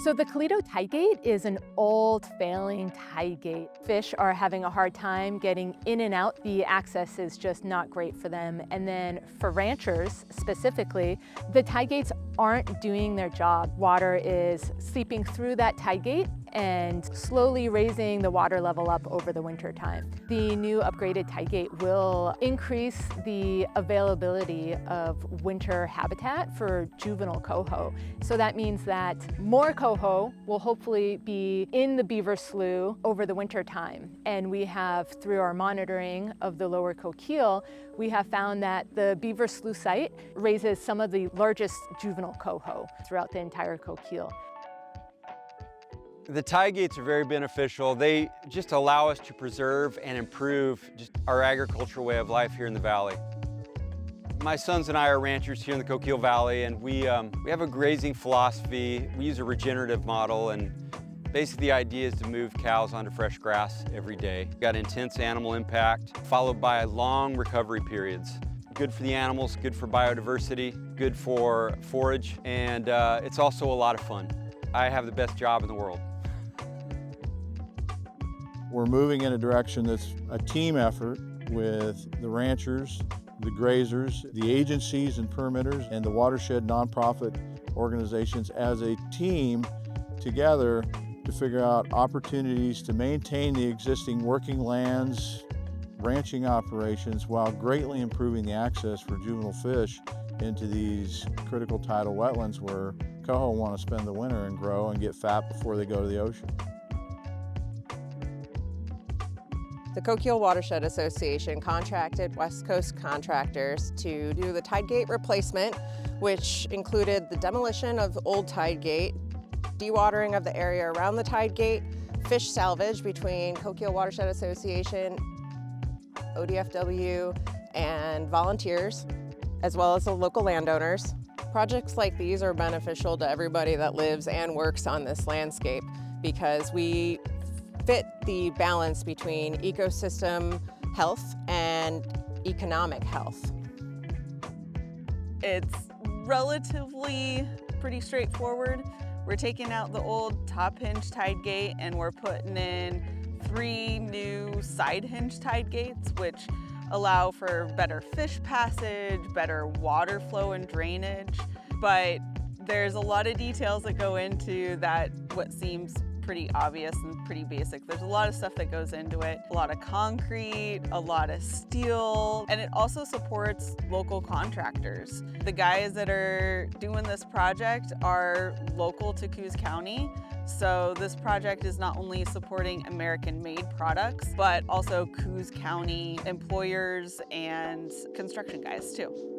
So the Coaledo tide gate is an old failing tide gate. Fish are having a hard time getting in and out. The access is just not great for them. And then for ranchers specifically, the tide gates aren't doing their job. Water is seeping through that tide gate and slowly raising the water level up over the winter time. The new upgraded tide gate will increase the availability of winter habitat for juvenile coho. So that means that more coho will hopefully be in the beaver slough over the winter time. And we have, through our monitoring of the lower Coquille, we have found that the beaver slough site raises some of the largest juvenile coho throughout the entire Coquille. The tide gates are very beneficial. They just allow us to preserve and improve just our agricultural way of life here in the valley. My sons and I are ranchers here in the Coquille Valley, and we have a grazing philosophy. We use a regenerative model, and basically the idea is to move cows onto fresh grass every day. We've got intense animal impact, followed by long recovery periods. Good for the animals, good for biodiversity, good for forage, and it's also a lot of fun. I have the best job in the world. We're moving in a direction that's a team effort with the ranchers, the grazers, the agencies and permitters, and the watershed nonprofit organizations as a team together to figure out opportunities to maintain the existing working lands, ranching operations, while greatly improving the access for juvenile fish into these critical tidal wetlands where coho want to spend the winter and grow and get fat before they go to the ocean. The Coquille Watershed Association contracted West Coast contractors to do the tide gate replacement, which included the demolition of the old tide gate, dewatering of the area around the tide gate, fish salvage between Coquille Watershed Association, ODFW, and volunteers, as well as the local landowners. Projects like these are beneficial to everybody that lives and works on this landscape because we fit the balance between ecosystem health and economic health. It's relatively pretty straightforward. We're taking out the old top hinge tide gate and we're putting in 3 new side hinge tide gates, which allow for better fish passage, better water flow and drainage. But there's a lot of details that go into that, what seems pretty obvious and pretty basic. There's a lot of stuff that goes into it. A lot of concrete, a lot of steel, and it also supports local contractors. The guys that are doing this project are local to Coos County, so this project is not only supporting American-made products, but also Coos County employers and construction guys too.